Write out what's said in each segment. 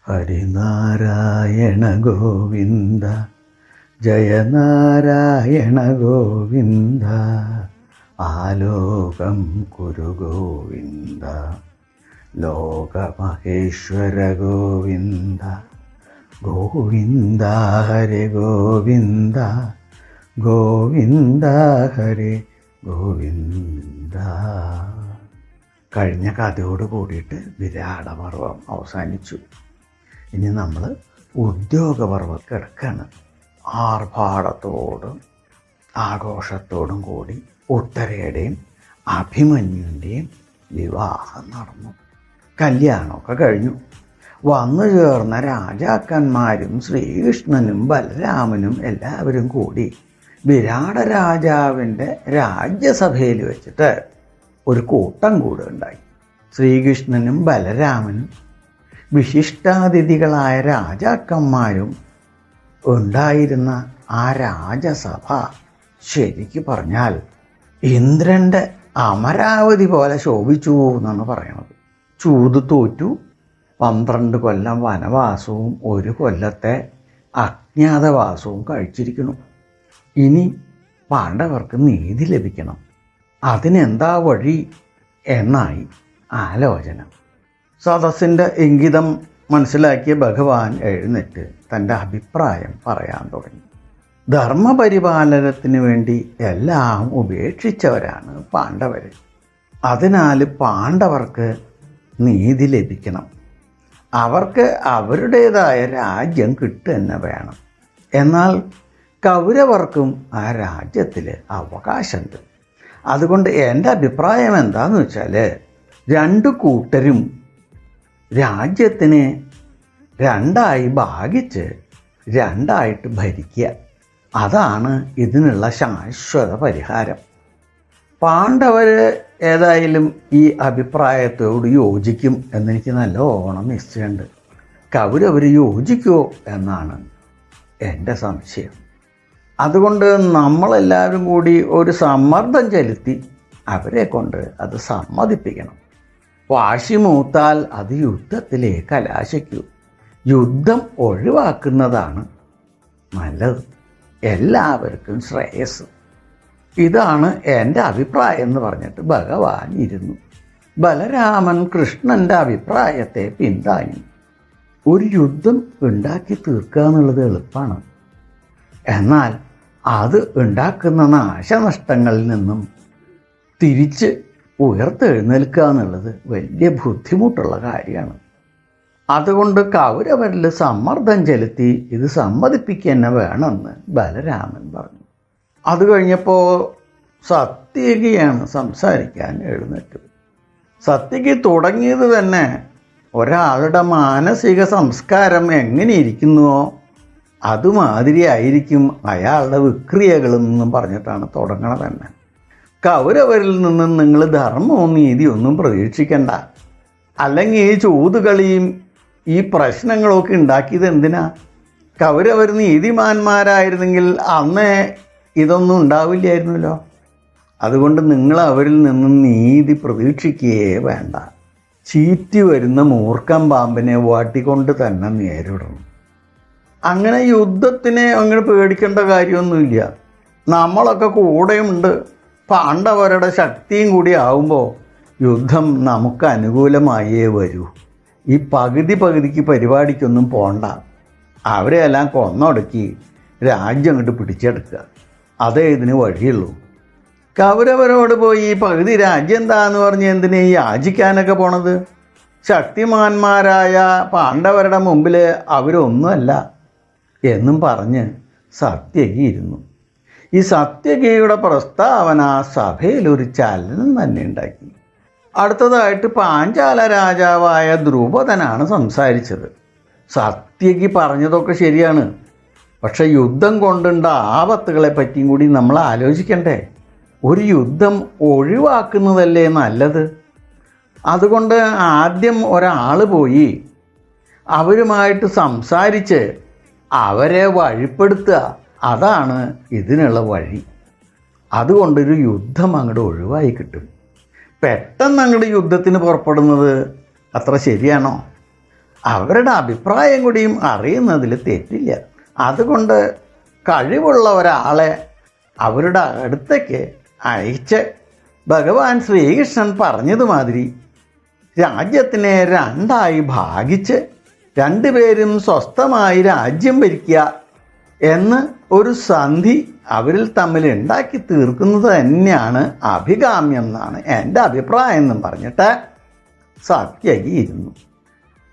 ഹരിനാരായണ ഗോവിന്ദ ജയനാരായണ ഗോവിന്ദ ആലോകം കുരു ഗോവിന്ദ ലോകമഹേശ്വര ഗോവിന്ദ ഗോവിന്ദ ഹരി ഗോവിന്ദ ഗോവിന്ദ ഹരി ഗോവിന്ദ. കഴിഞ്ഞ കഥയോട് കൂടിയിട്ട് വിരാടപർവം അവസാനിച്ചു. ഇനി നമ്മൾ ഉദ്യോഗപർവ്വം കിടക്കുകയാണ്. ആർഭാടത്തോടും ആഘോഷത്തോടും കൂടി ഉത്തരയുടെയും അഭിമന്യുവിൻ്റെയും വിവാഹം നടന്നു. കല്യാണമൊക്കെ കഴിഞ്ഞു. വന്നു ചേർന്ന രാജാക്കന്മാരും ശ്രീകൃഷ്ണനും ബലരാമനും എല്ലാവരും കൂടി വിരാട രാജാവിൻ്റെ രാജ്യസഭയിൽ വെച്ചിട്ട് ഒരു കൂട്ടം കൂടുണ്ടായി. ശ്രീകൃഷ്ണനും ബലരാമനും വിശിഷ്ടാതിഥികളായ രാജാക്കന്മാരും ഉണ്ടായിരുന്ന ആ രാജസഭ ശരിക്ക് പറഞ്ഞാൽ ഇന്ദ്രൻ്റെ അമരാവതി പോലെ ശോഭിച്ചു എന്നാണ് പറയണത്. ചൂത് തോറ്റു. 12 കൊല്ലം വനവാസവും 1 കൊല്ലത്തെ അജ്ഞാതവാസവും കഴിച്ചിരിക്കുന്നു. ഇനി പാണ്ഡവർക്ക് നീതി ലഭിക്കണം. അതിനെന്താ വഴി എന്നായി ആലോചന. സദസ്സിൻ്റെ ഇംഗിതം മനസ്സിലാക്കിയ ഭഗവാൻ എഴുന്നേറ്റ് തൻ്റെ അഭിപ്രായം പറയാൻ തുടങ്ങി. ധർമ്മപരിപാലനത്തിന് വേണ്ടി എല്ലാം ഉപേക്ഷിച്ചവരാണ് പാണ്ഡവർ. അതിനാൽ പാണ്ഡവർക്ക് നീതി ലഭിക്കണം. അവർക്ക് അവരുടേതായ രാജ്യം കിട്ടുക തന്നെ വേണം. എന്നാൽ കൗരവർക്കും ആ രാജ്യത്തിൽ അവകാശമുണ്ട്. അതുകൊണ്ട് എൻ്റെ അഭിപ്രായം എന്താണെന്ന് വെച്ചാൽ 2 കൂട്ടരും രാജ്യത്തിനെ 2ആയി ഭാഗിച്ച് 2ആയിട്ട് ഭരിക്കുക. അതാണ് ഇതിനുള്ള ശാശ്വത പരിഹാരം. പാണ്ഡവർ ഏതായാലും ഈ അഭിപ്രായത്തോട് യോജിക്കും എന്നെനിക്ക് നല്ലോണം നിശ്ചയമുണ്ട്. കൗരവർ യോജിക്കുമോ എന്നാണ് എൻ്റെ സംശയം. അതുകൊണ്ട് നമ്മളെല്ലാവരും കൂടി ഒരു സമ്മർദ്ദം ചെലുത്തി അവരെ കൊണ്ട് അത് സമ്മതിപ്പിക്കണം. വാശി മൂത്താൽ അത് യുദ്ധത്തിലേക്ക് കലാശിക്കൂ. യുദ്ധം ഒഴിവാക്കുന്നതാണ് നല്ലത്. എല്ലാവർക്കും ശ്രേയസ്. ഇതാണ് എൻ്റെ അഭിപ്രായം എന്ന് പറഞ്ഞിട്ട് ഭഗവാൻ ഇരുന്നു. ബലരാമൻ കൃഷ്ണൻ്റെ അഭിപ്രായത്തെ പിന്താങ്ങി. ഒരു യുദ്ധം ഉണ്ടാക്കി തീർക്കുക എന്നുള്ളത് എളുപ്പമാണ്. എന്നാൽ അത് ഉണ്ടാക്കുന്ന നാശനഷ്ടങ്ങളിൽ നിന്നും തിരിച്ച് ഉയർത്തെഴുന്നേൽക്കുക എന്നുള്ളത് വലിയ ബുദ്ധിമുട്ടുള്ള കാര്യമാണ്. അതുകൊണ്ട് കൗരവരിൽ സമ്മർദ്ദം ചെലുത്തി ഇത് സമ്മതിപ്പിക്കുക തന്നെ വേണമെന്ന് ബലരാമൻ പറഞ്ഞു. അത് കഴിഞ്ഞപ്പോൾ സത്യകിയാണ് സംസാരിക്കാൻ എഴുന്നേറ്റത്. സത്യകി തുടങ്ങിയത് തന്നെ ഒരാളുടെ മാനസിക സംസ്കാരം എങ്ങനെയിരിക്കുന്നുവോ അതുമാതിരി ആയിരിക്കും അയാളുടെ വിക്രിയകളെന്നും പറഞ്ഞിട്ടാണ് തുടങ്ങണത് തന്നെ. കൗരവരിൽ നിന്നും നിങ്ങൾ ധർമ്മവും നീതിയൊന്നും പ്രതീക്ഷിക്കണ്ട. അല്ലെങ്കിൽ ഈ ചൂതുകളിയും ഈ പ്രശ്നങ്ങളൊക്കെ ഉണ്ടാക്കിയത് എന്തിനാ? കൗരവർ നീതിമാന്മാരായിരുന്നെങ്കിൽ അന്നേ ഇതൊന്നും ഉണ്ടാവില്ലായിരുന്നല്ലോ. അതുകൊണ്ട് നിങ്ങൾ അവരിൽ നിന്നും നീതി പ്രതീക്ഷിക്കുകയേ വേണ്ട. ചീറ്റി വരുന്ന മൂർഖൻ പാമ്പിനെ വാട്ടിക്കൊണ്ട് തന്നെ നേരിടണം. അങ്ങനെ യുദ്ധത്തിനെ അങ്ങനെ പേടിക്കേണ്ട കാര്യമൊന്നുമില്ല. നമ്മളൊക്കെ കൂടെയുണ്ട്. പാണ്ഡവരുടെ ശക്തിയും കൂടി ആവുമ്പോൾ യുദ്ധം നമുക്ക് അനുകൂലമായേ വരൂ. ഈ പകുതിക്ക് പരിപാടിക്കൊന്നും പോണ്ട. അവരെയെല്ലാം കൊന്നൊടുക്കി രാജ്യം അങ്ങോട്ട് പിടിച്ചെടുക്കുക. അതേ ഇതിന് വഴിയുള്ളൂ. കൗരവരോട് പോയി ഈ പകുതി രാജ്യം എന്താന്ന് പറഞ്ഞ് എന്തിനെ യാചിക്കാനൊക്കെ പോണത്? ശക്തിമാന്മാരായ പാണ്ഡവരുടെ മുമ്പിൽ അവരൊന്നുമല്ല എന്നും പറഞ്ഞ് സത്യകി ഇരുന്നു. ഈ സത്യകിയുടെ പ്രസ്താവന സഭയിൽ ഒരു ചലനം തന്നെ ഉണ്ടാക്കി. അടുത്തതായിട്ട് പാഞ്ചാല രാജാവായ ദ്രുപദനാണ് സംസാരിച്ചത്. സത്യകി പറഞ്ഞതൊക്കെ ശരിയാണ്. പക്ഷെ യുദ്ധം കൊണ്ടുണ്ട ആപത്തുകളെ പറ്റിയും കൂടി നമ്മൾ ആലോചിക്കണ്ടേ? ഒരു യുദ്ധം ഒഴിവാക്കുന്നതല്ലേ നല്ലത്. അതുകൊണ്ട് ആദ്യം ഒരാൾ പോയി അവരുമായിട്ട് സംസാരിച്ച് അവരെ വഴിപ്പെടുത്തുക. അതാണ് ഇതിനുള്ള വഴി. അതുകൊണ്ടൊരു യുദ്ധം അങ്ങോട്ട് ഒഴിവായി കിട്ടും. പെട്ടെന്ന് അങ്ങോട്ട് യുദ്ധത്തിന് പുറപ്പെടുന്നത് അത്ര ശരിയാണോ? അവരുടെ അഭിപ്രായം കൂടിയും അറിയുന്നതിൽ തെറ്റില്ല. അതുകൊണ്ട് കഴിവുള്ള ഒരാളെ അവരുടെ അടുത്തേക്ക് അയച്ച് ഭഗവാൻ ശ്രീകൃഷ്ണൻ പറഞ്ഞതുമാതിരി രാജ്യത്തിനെ രണ്ടായി ഭാഗിച്ച് രണ്ടുപേരും സ്വസ്ഥമായി രാജ്യം ഭരിക്കുക എന്ന് ഒരു സന്ധി അവരിൽ തമ്മിൽ ഉണ്ടാക്കി തീർക്കുന്നത് തന്നെയാണ് അഭികാമ്യം എന്നാണ് എൻ്റെ അഭിപ്രായം എന്നും പറഞ്ഞിട്ട് സാത്യകി ഇരുന്നു.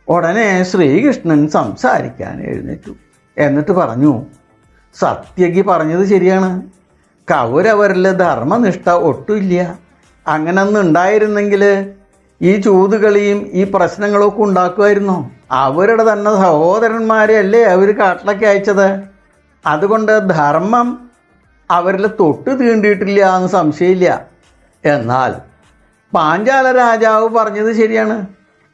ഉടനെ ശ്രീകൃഷ്ണൻ സംസാരിക്കാൻ എഴുന്നേറ്റു. എന്നിട്ട് പറഞ്ഞു, സത്യകി പറഞ്ഞത് ശരിയാണ്. കൗരവരിൽ ധർമ്മനിഷ്ഠ ഒട്ടുമില്ല. അങ്ങനൊന്നും ഉണ്ടായിരുന്നെങ്കിൽ ഈ ചൂതുകളിയും ഈ പ്രശ്നങ്ങളൊക്കെ ഉണ്ടാക്കുമായിരുന്നോ? അവരുടെ തന്നെ സഹോദരന്മാരെ അല്ലേ അവർ കാട്ടിലേക്ക് അയച്ചത്. അതുകൊണ്ട് ധർമ്മം അവരിൽ തൊട്ട് തീണ്ടിയിട്ടില്ല എന്ന് സംശയമില്ല. എന്നാൽ പാഞ്ചാല രാജാവ് പറഞ്ഞത് ശരിയാണ്.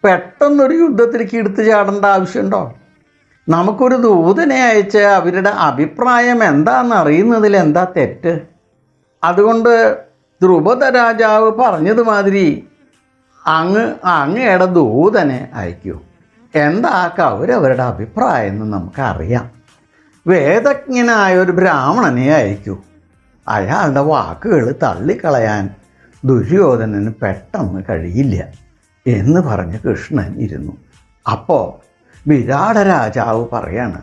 പെട്ടെന്നൊരു യുദ്ധത്തിലേക്ക് എടുത്തു ചാടേണ്ട ആവശ്യമുണ്ടോ? നമുക്കൊരു ദൂതനെ അയച്ച് അവരുടെ അഭിപ്രായം എന്താണെന്ന് അറിയുന്നതിൽ എന്താ തെറ്റ്? അതുകൊണ്ട് ദ്രുപദ രാജാവ് പറഞ്ഞതുമാതിരി അങ്ങയുടെ ദൂതനെ അയക്കൂ. എന്താ കൗരവരുടെ അഭിപ്രായം എന്ന് നമുക്കറിയാം. വേദജ്ഞനായ ഒരു ബ്രാഹ്മണനെ അയക്കൂ. അയാളുടെ വാക്കുകൾ തള്ളിക്കളയാൻ ദുര്യോധനന് പെട്ടെന്ന് കഴിയില്ല എന്ന് പറഞ്ഞ് കൃഷ്ണൻ ഇരുന്നു. അപ്പോൾ വിരാട രാജാവ് പറയാണ്,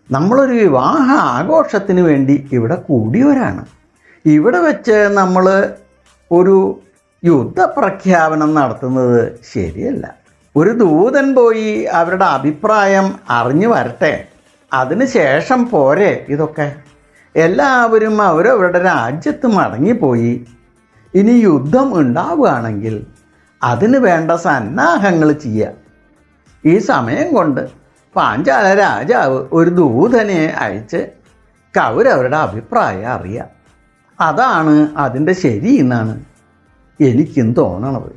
നമ്മളൊരു വിവാഹ ആഘോഷത്തിന് വേണ്ടി ഇവിടെ കൂടിയവരാണ്. ഇവിടെ വെച്ച് നമ്മൾ ഒരു യുദ്ധപ്രഖ്യാപനം നടത്തുന്നത് ശരിയല്ല. ഒരു ദൂതൻ പോയി അവരുടെ അഭിപ്രായം അറിഞ്ഞു വരട്ടെ. അതിനുശേഷം പോരെ ഇതൊക്കെ. എല്ലാവരും അവരവരുടെ രാജ്യത്ത് മടങ്ങിപ്പോയി ഇനി യുദ്ധം ഉണ്ടാവുകയാണെങ്കിൽ അതിന് വേണ്ട സന്നാഹങ്ങൾ ചെയ്യുക. ഈ സമയം കൊണ്ട് പാഞ്ചാല രാജാവ് ഒരു ദൂതനെ അയച്ച് കൗരവരുടെ അഭിപ്രായം അറിയാം. അതാണ് അതിൻ്റെ ശരി എന്നാണ് എനിക്കും തോന്നണത്.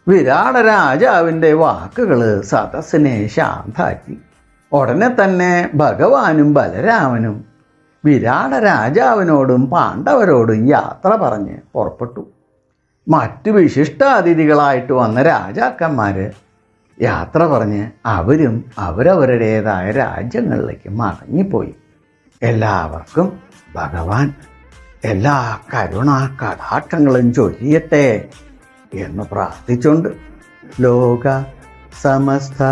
വിരാട രാജാവിൻ്റെ വാക്കുകൾ സദസ്സിനെ ശാന്താക്കി. ഉടനെ തന്നെ ഭഗവാനും ബലരാമനും വിരാട രാജാവിനോടും പാണ്ഡവരോടും യാത്ര പറഞ്ഞ് പുറപ്പെട്ടു. മറ്റു വിശിഷ്ടാതിഥികളായിട്ട് വന്ന രാജാക്കന്മാർ യാത്ര പറഞ്ഞ് അവരും അവരവരുടേതായ രാജ്യങ്ങളിലേക്ക് മടങ്ങിപ്പോയി. എല്ലാവർക്കും ഭഗവാൻ എല്ലാ കരുണാ കടാക്ഷങ്ങളും ചൊരിയട്ടെ എന്ന് പ്രാർത്ഥിച്ചുകൊണ്ട് ലോക സമസ്ത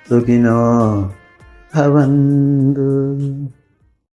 സുഖിനോ ഭവന്തു.